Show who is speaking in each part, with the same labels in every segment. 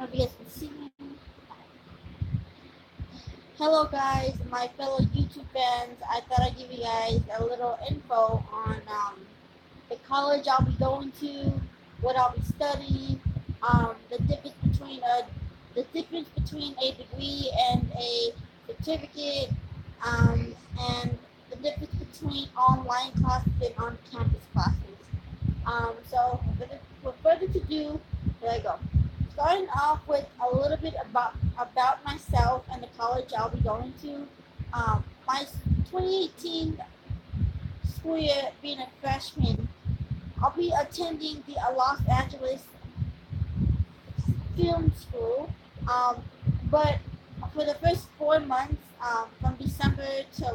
Speaker 1: Hope you guys can see me. Hello, guys, my fellow YouTube fans. I thought I'd give you guys a little info on the college I'll be going to, what I'll be studying, the difference between a degree and a certificate, and the difference between online classes and on-campus classes. With further ado, here I go. Starting off with a little bit about myself and the college I'll be going to. My 2018 school year, being a freshman, I'll be attending the Los Angeles Film School. But for the first 4 months, from December to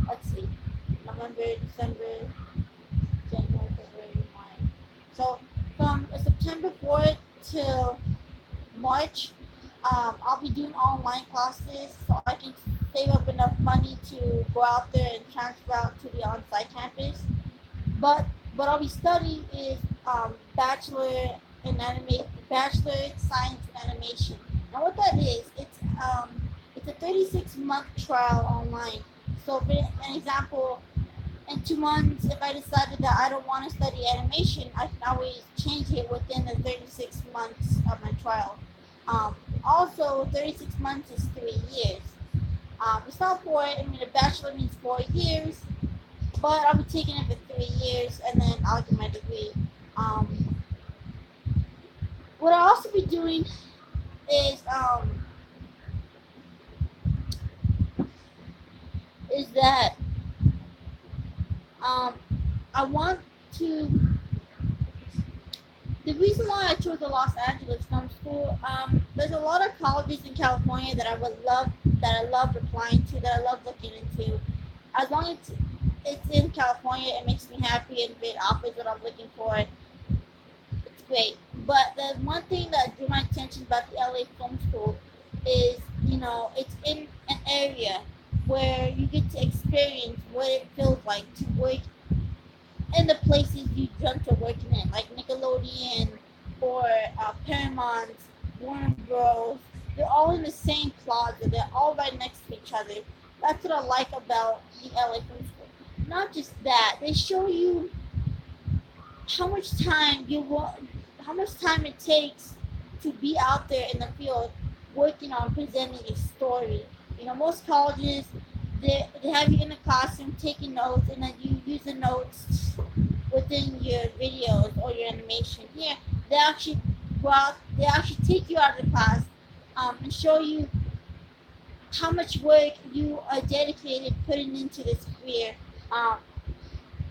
Speaker 1: let's see, November, December, January, February, March. So from September 4th till March, I'll be doing online classes so I can save up enough money to go out there and transfer out to the on-site campus. But what I'll be studying is bachelor in science and animation. Now what that is, it's a 36-month trial online. So for an example, in 2 months, if I decided that I don't want to study animation, I can always change it within the 36 months of my trial. Also, 36 months is 3 years. It's not four. I mean, a bachelor means 4 years, but I'll be taking it for 3 years, and then I'll get my degree. Um, what I'll also be doing is that um, I want to. The reason why I chose the Los Angeles Film School, there's a lot of colleges in California that I love applying to, that I love looking into. As long as it's in California, it makes me happy, and if it offers what I'm looking for, it's great. But the one thing that drew my attention about the LA Film School is, it's in an area where you get to experience what it feels like to work in the places you dreamt of working in, like Nickelodeon or Paramount, Warner Bros. They're all in the same plaza. They're all right next to each other. That's what I like about the LA Film School. Not just that, they show you how much time how much time it takes to be out there in the field working on presenting a story. Most colleges, they have you in the classroom taking notes, and then you use the notes within your videos or your animation. Here, they actually take you out of the class, and show you how much work you are dedicated putting into this career, um,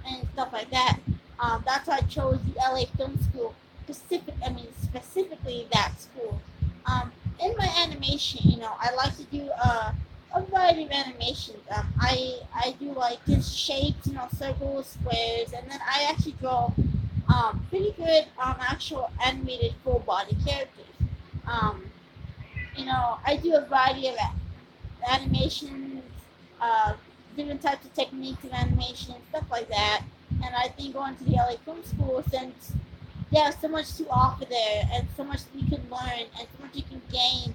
Speaker 1: and stuff like that. That's why I chose the LA Film School, specifically that school. In my animation, I like to do a variety of animations. I do like just shapes, circles, squares, and then I actually draw pretty good actual animated full body characters. Um, I do a variety of animations, uh, different types of techniques of animation, stuff like that. And I think going to the LA Film School, since they have so much to offer there, and so much you can learn, and so much you can gain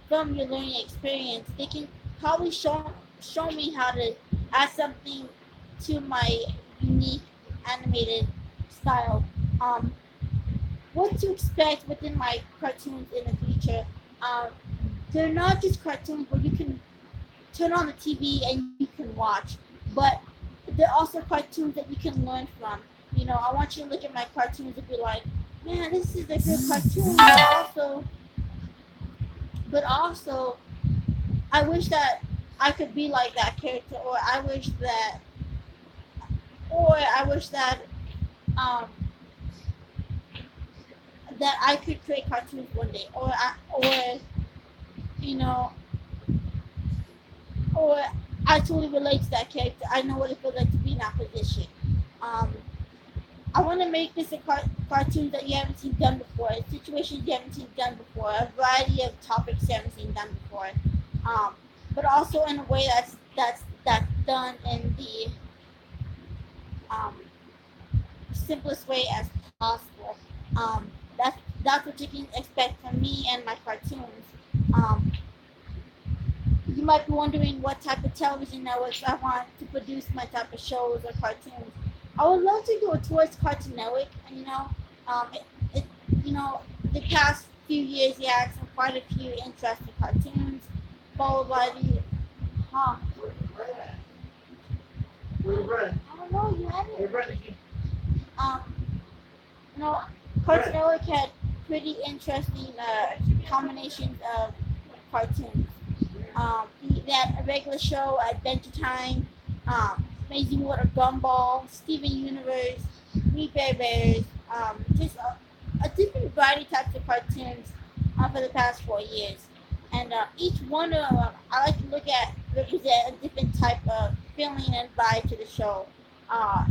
Speaker 1: from your learning experience, they can probably show me how to add something to my unique animated style. Um, what to expect within my cartoons in the future? Um, they're not just cartoons where you can turn on the TV and you can watch, but they're also cartoons that you can learn from. I want you to look at my cartoons and be like, man, this is a good cartoon. But also, I wish that I could be like that character, or I wish that um, that I could create cartoons one day, you know, or I totally relate to that character. I know what it feels like to be in that position. Um, I want to make this a cartoon that you haven't seen done before, situations you haven't seen done before, a variety of topics you haven't seen done before, um, but also in a way that's done in the um, simplest way as possible. That's what you can expect from me and my cartoons. Um, you might be wondering what type of television networks I want to produce my type of shows or cartoons. I would love to go towards Cartoon Network, and it you know, the past few years, yeah, some quite a few interesting cartoons, followed by the, huh? I don't know, you had it. Um, you know, Cartoon Network had pretty interesting combinations of cartoons. They had a regular show, Adventure Time, Amazing World of Gumball, Steven Universe, We Bear Bears, just a different variety types of cartoons for the past 4 years. And each one of them, I like to look at represent a different type of feeling and vibe to the show, uh,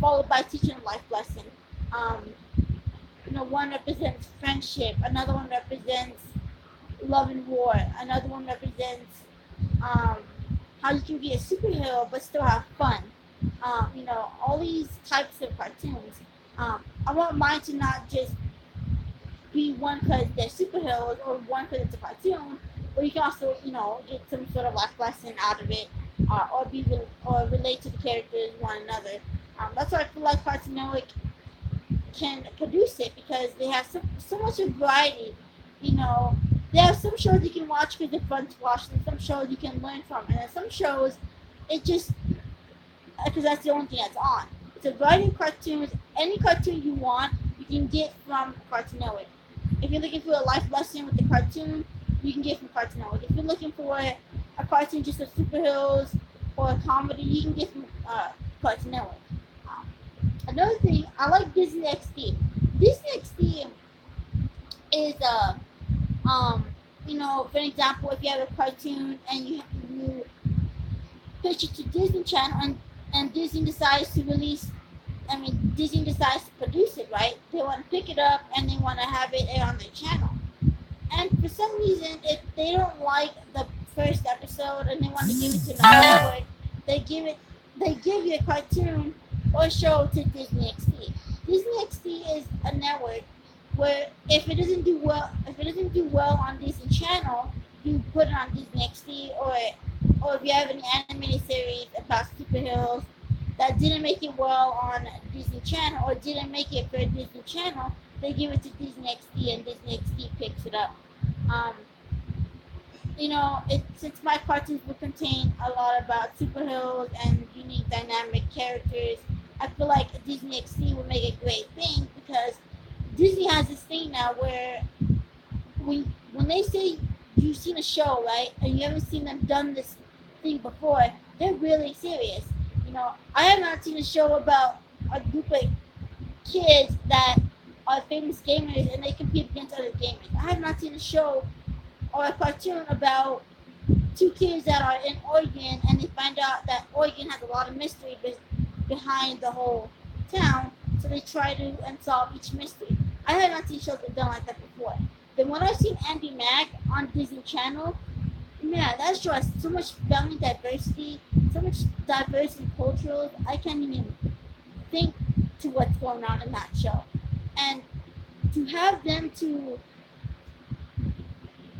Speaker 1: followed by teaching a life lesson. Um, one represents friendship, another one represents love and war, another one represents um, how you can be a superhero but still have fun. All these types of cartoons. I want mine to not just be one because they're superheroes or one because it's a cartoon, but you can also, get some sort of life lesson out of it, or relate to the characters one another. That's why I feel like Cartoon Network can produce it because they have so much of variety. You know, there are some shows you can watch because they're fun to watch, and some shows you can learn from, and then some shows it just because that's the only thing that's on. It's a variety of cartoons. Any cartoon you want, you can get from Cartoon Network. If you're looking for a life lesson with the cartoon, you can get from Cartoon Network. If you're looking for a cartoon just with superheroes or a comedy, you can get from Cartoon Network. Another thing, I like Disney XD. Disney XD is for example, if you have a cartoon and you pitch it to Disney Channel and Disney decides to release, Disney decides to produce it, right? They want to pick it up and they want to have it air on their channel. And for some reason, if they don't like the first episode and they want to give it to another network, they give you a cartoon or show to Disney XD. Disney XD is a network where if it doesn't do well on Disney Channel, you put it on Disney XD, or if you have an animated series about superheroes that didn't make it well on Disney Channel or didn't make it for Disney Channel, they give it to Disney XD and Disney XD picks it up. Since my cartoons will contain a lot about superheroes and unique dynamic characters, I feel like Disney XD will make a great thing because Disney has this thing now where when they say you've seen a show, right, and you haven't seen them done this thing before, they're really serious. I have not seen a show about a group of kids that are famous gamers and they compete against other gamers. I have not seen a show or a cartoon about two kids that are in Oregon and they find out that Oregon has a lot of mystery behind the whole town, so they try to unsolve each mystery. I have not seen shows that done like that before. Then when I've seen Andy Mack on Disney Channel, man, that show has so much family diversity, so much diversity cultures. I can't even think to what's going on in that show. And to have them to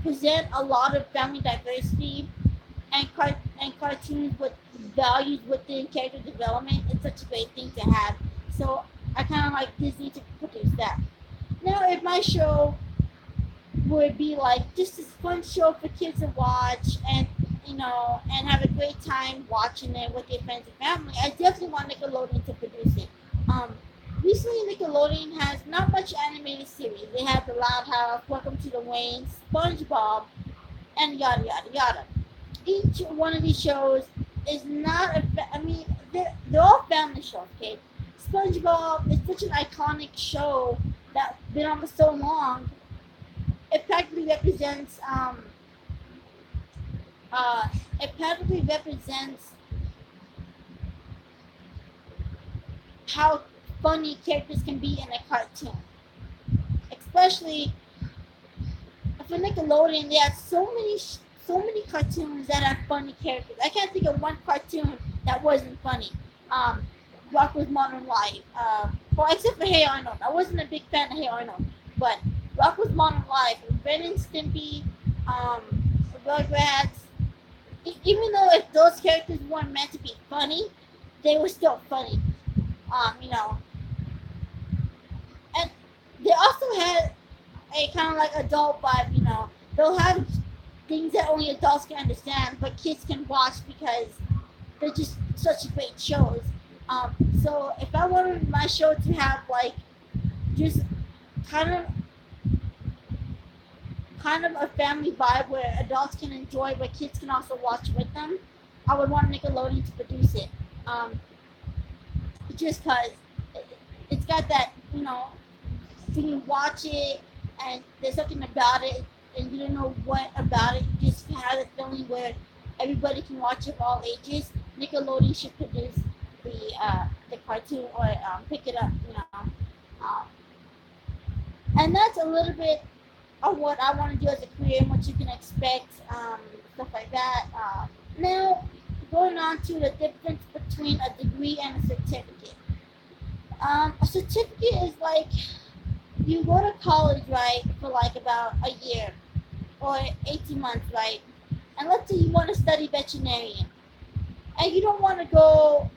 Speaker 1: present a lot of family diversity and cartoons with values within character development, it's such a great thing to have. So I kind of like Disney to produce that. Now, if my show would be like just this fun show for kids to watch and have a great time watching it with their friends and family, I definitely want Nickelodeon to produce it. Recently, Nickelodeon has not much animated series. They have The Loud House, Welcome to the Wings, SpongeBob, and yada yada yada. Each one of these shows is not they're all family shows, okay? SpongeBob is such an iconic show that's been on for so long. It practically represents how funny characters can be in a cartoon. Especially for Nickelodeon, they have so many cartoons that have funny characters. I can't think of one cartoon that wasn't funny. Rocko's Modern Life. Well, except for Hey Arnold. I wasn't a big fan of Hey Arnold, but Rocko's Modern Life, Ren and Stimpy, um, Rugrats. Even though if those characters weren't meant to be funny, they were still funny. You know, and they also had a kind of like adult vibe. You know, they'll have things that only adults can understand, but kids can watch because they're just such great shows. So if I wanted my show to have like just kind of kind of a family vibe where adults can enjoy, but kids can also watch with them, I would want Nickelodeon to produce it. Um, just because it's got that, you know, you can watch it and there's something about it and you don't know what about it. You just have a feeling where everybody can watch it of all ages. Nickelodeon should produce the cartoon or pick it up, you know. Um, and that's a little bit of what I want to do as a career and what you can expect, stuff like that. Now, going on to the difference between a degree and a certificate. A certificate is like you go to college, right, for like about a year or 18 months, right? And let's say you want to study veterinarian and you don't want to go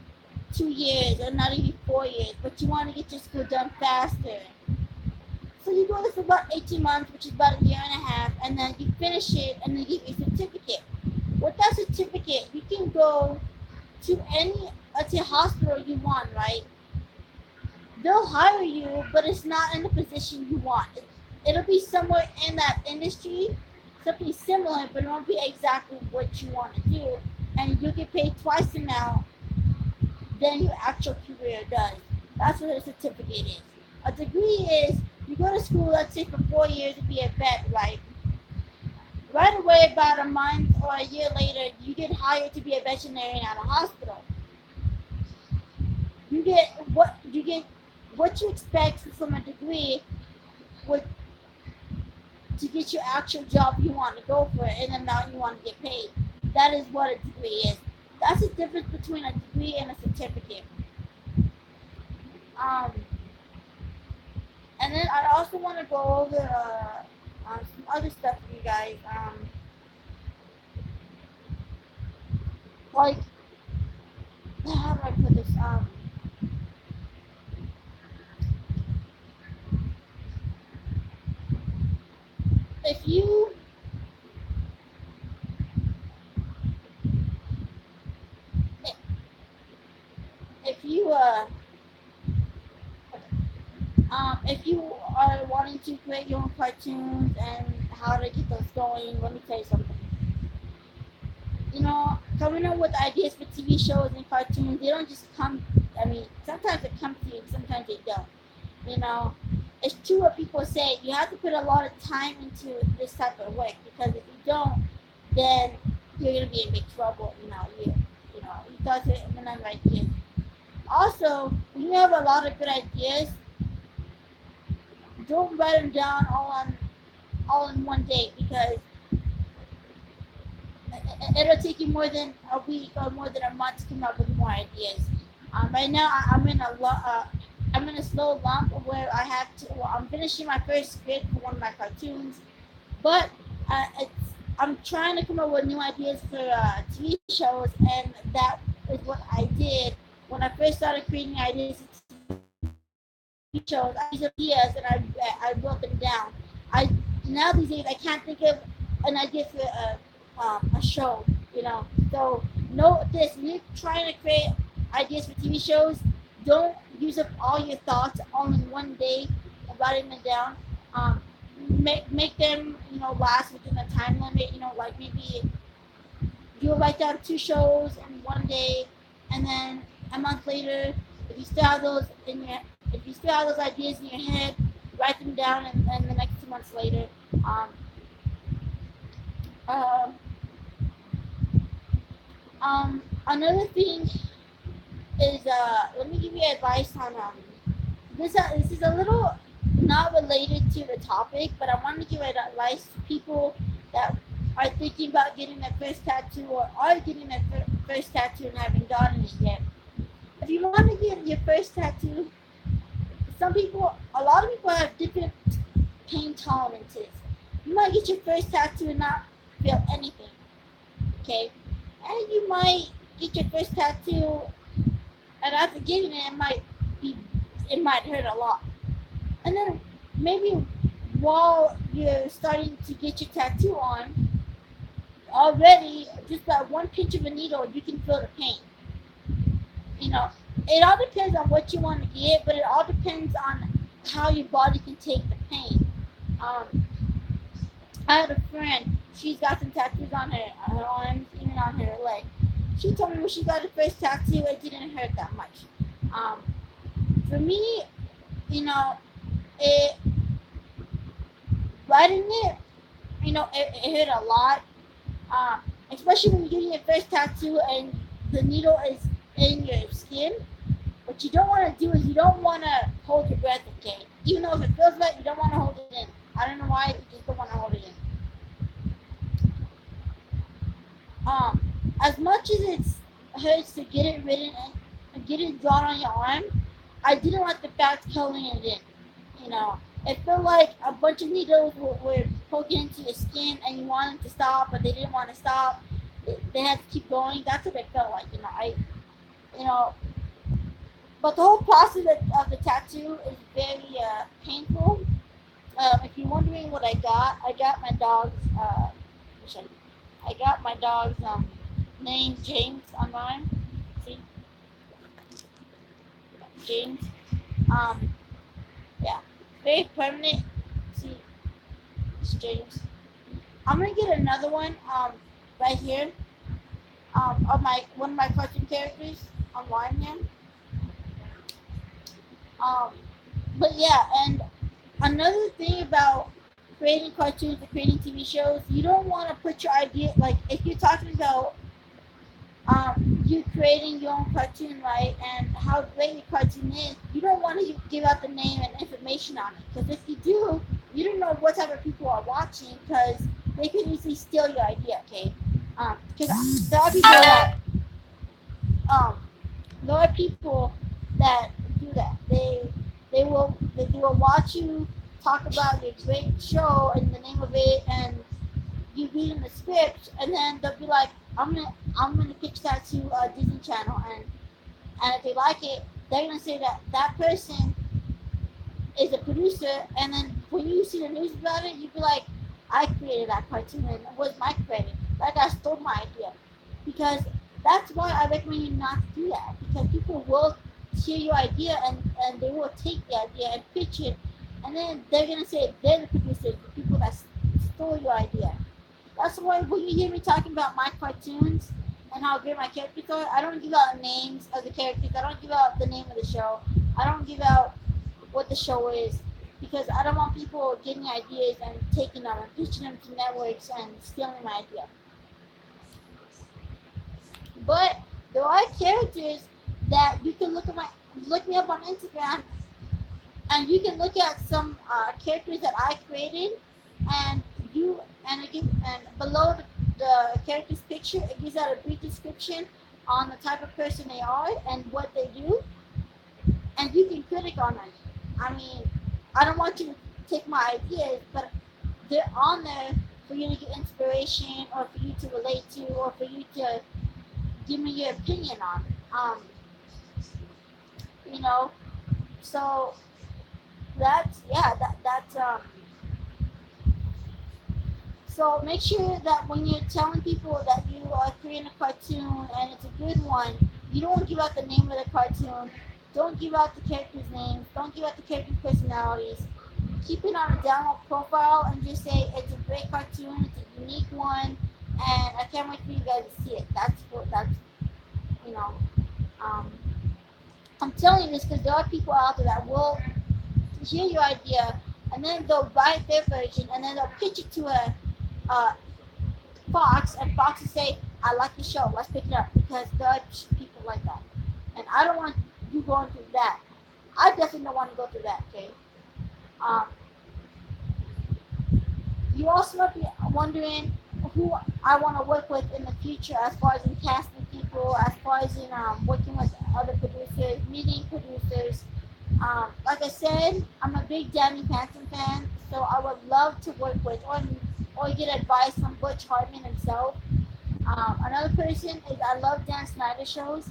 Speaker 1: 2 years or not even 4 years, but you want to get your school done faster. So you do this for about 18 months, which is about a year and a half, and then you finish it and they give you a certificate. With that certificate, you can go to any, let's say, hospital you want, right? They'll hire you, but it's not in the position you want. It'll be somewhere in that industry, something similar, but it won't be exactly what you want to do. And you get paid twice the amount than your actual career does. That's what a certificate is. A degree is you go to school, let's say, for 4 years to be a vet, right? Right away, about a month or a year later, you get hired to be a veterinarian at a hospital. You get what you expect from a degree with to get your actual job you want to go for and the amount you want to get paid. That is what a degree is. That's the difference between a degree and a certificate. And then I also want to go over some other stuff for you guys. Like, how do I put this? If you if you are wanting to create your own cartoons and how to get those going, let me tell you something. You know, coming up with ideas for TV shows and cartoons, they don't just come. I mean, sometimes they come to you, sometimes they don't. You know, it's true what people say. You have to put a lot of time into this type of work because if you don't, then you're gonna be in big trouble. You thought it when I'm right here. Also, when you have a lot of good ideas, don't write them down all in one day because it'll take you more than a week or more than a month to come up with more ideas. Right now, I'm in a slow lump where I have to. Well, I'm finishing my first script for one of my cartoons, but I'm trying to come up with new ideas for TV shows, and that is what I did when I first started creating ideas for TV shows. I used ideas and I wrote them down. I Now these days I can't think of an idea for a show. You know, so note this: when you're trying to create ideas for TV shows, don't use up all your thoughts all in one day and writing them down. Make them, last within a time limit. Like maybe you'll write down 2 shows in one day, and then a month later, if you still have those ideas in your head, write them down, and then the next 2 months later. Another thing is let me give you advice on this is a little not related to the topic, but I want to give advice to people that are thinking about getting their first tattoo or are getting their first tattoo and haven't gotten it yet. If you want to get your first tattoo, a lot of people have different pain tolerance is. You might get your first tattoo and not feel anything, okay? And you might get your first tattoo, and after getting it, it might hurt a lot. And then maybe while you're starting to get your tattoo on, already just by one pinch of a needle, you can feel the pain. It all depends on what you want to get, but it all depends on how your body can take the pain. I had a friend, she's got some tattoos on her arms, even on her leg. She told me when she got her first tattoo, it didn't hurt that much. For me, it writing it, it hurt a lot. Especially when you're getting your first tattoo and the needle is in your skin. What you don't want to do is you don't want to hold your breath, okay? Even though if it feels right, you don't want to hold it in. I don't know why, you just don't want to hold it in. As much as it hurts to get it written and get it drawn on your arm, I didn't like the fact coloring it in. It felt like a bunch of needles were poking into your skin and you wanted to stop, but they didn't want to stop. They had to keep going. That's what it felt like, But the whole process of the tattoo is very painful. If you're wondering what I got my dog's name James on mine. See, James. Yeah, very permanent. See, it's James. I'm gonna get another one. Right here. Of one of my cartoon characters online here. But yeah, and another thing about creating cartoons or creating TV shows, you don't want to put your idea, like if you're talking about you creating your own cartoon, right, and how great your cartoon is, you don't want to give out the name and information on it, because if you do, you don't know what type of people are watching, because they could easily steal your idea, okay? Because there are people that do that. They will watch you talk about your great show and the name of it, and you read in the script, and then they'll be like, I'm gonna pitch that to Disney Channel, and if they like it, they're gonna say that person is a producer, and then when you see the news about it, you'd be like, I created that cartoon and it was my credit. That guy stole my idea. Because that's why I recommend you not to do that, because people will hear your idea and they will take the idea and pitch it, and then they're gonna say they're the producers, the people that stole your idea. That's why when you hear me talking about my cartoons and how great my characters are, I don't give out names of the characters. I don't give out the name of the show. I don't give out what the show is, because I don't want people getting ideas and taking them and pitching them to networks and stealing my idea. But there are characters that you can look me up on Instagram, and you can look at some characters that I created, and below the character's picture, it gives out a brief description on the type of person they are and what they do, and you can critic on them. I mean, I don't want you to take my ideas, but they're on there for you to get inspiration, or for you to relate to, or for you to give me your opinion on. So that's so make sure that when you're telling people that you are creating a cartoon and it's a good one, you don't give out the name of the cartoon, don't give out the characters' names, don't give out the characters' personalities. Keep it on a download profile and just say it's a great cartoon, it's a unique one, and I can't wait for you guys to see it. I'm telling you this because there are people out there that will hear your idea, and then they'll write their version, and then they'll pitch it to a Fox, and Fox will say, I like the show, let's pick it up, because there are people like that. And I don't want you going through that. I definitely don't want to go through that, okay? You also might be wondering who I want to work with in the future, as far as in casting people, as far as in working with other producers, meeting producers. Like I said, I'm a big Danny Phantom fan, So I would love to work with or get advice from Butch Hartman himself. Another person is I love Dan Snyder shows.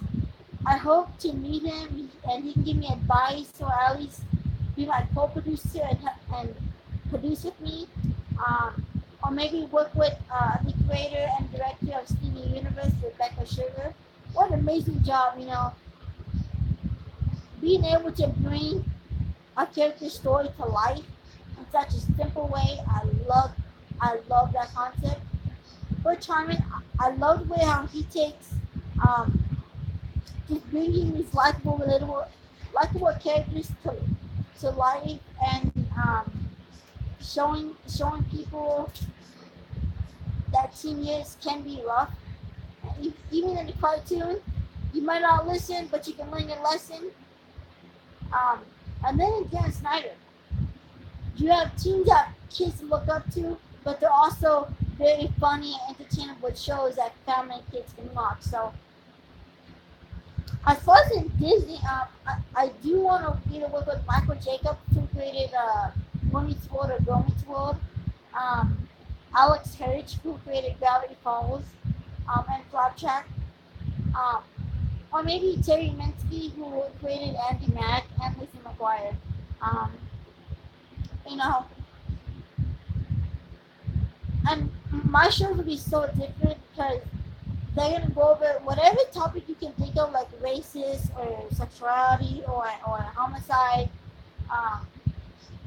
Speaker 1: I hope to meet him and he can give me advice or at least be my co-producer and produce with me. Or maybe work with the creator and director of Steven Universe, Rebecca Sugar. What an amazing job, you know, being able to bring a character story to life in such a simple way. I love that concept. Butch Harmon, I love the way how he takes um, just bringing these likable characters to life and showing people that teen years can be rough. Even in the cartoon, you might not listen, but you can learn your lesson. Um, and then again, Snyder, you have teens that kids look up to, but they're also very funny and entertaining with shows that family and kids can watch. So as far as in Disney, I do want to either work with Michael Jacobs, who created Boy Meets World or Girl Meets World, Alex Hirsch, who created Gravity Falls, and Flapjack, um, or maybe Terry Minsky, who created Andy Mack and Lizzie McGuire. Um, you know, and my shows will be so different because they're gonna go over whatever topic you can think of, like racist or sexuality or homicide. Um,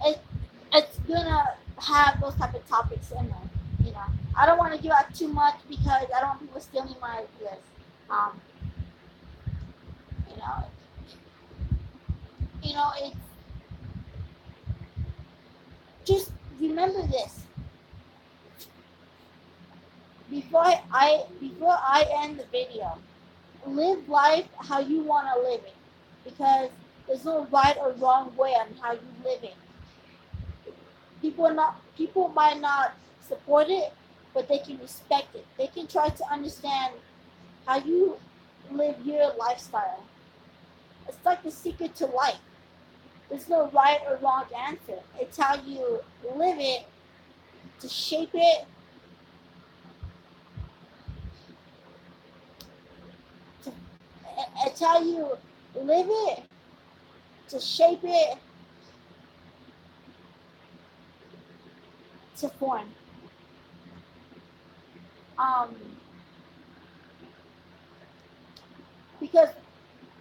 Speaker 1: it it's gonna have those type of topics in there. You know, I don't want to give out too much because I don't want people stealing my ideas. Um, you know, it's just remember this before I end the video. Live life how you want to live it, because there's no right or wrong way on how you live it. People might not support it, but they can respect it. They can try to understand how you live your lifestyle. It's like the secret to life. There's no right or wrong answer. It's how you live it to shape it. To, it's how you live it to shape it to form. Um, because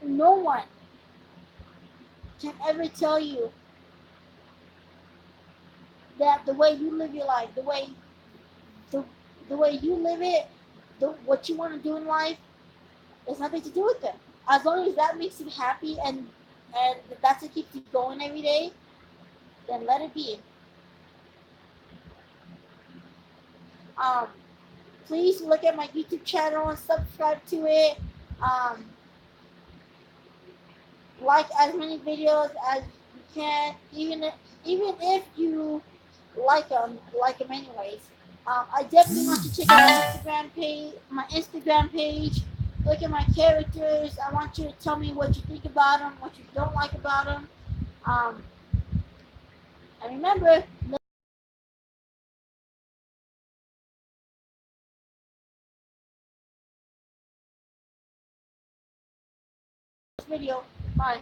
Speaker 1: no one can ever tell you that the way you live your life, the, the way you live it, what you want to do in life, there's nothing to do with it. As long as that makes you happy and that's what keeps you going every day, then let it be. Um, Please look at my YouTube channel and subscribe to it. Um, like as many videos as you can, even if you like them anyways. I definitely want you to check out my Instagram page. Look at my characters. I want you to tell me what you think about them, what you don't like about them. Um, and remember, this video. Bye.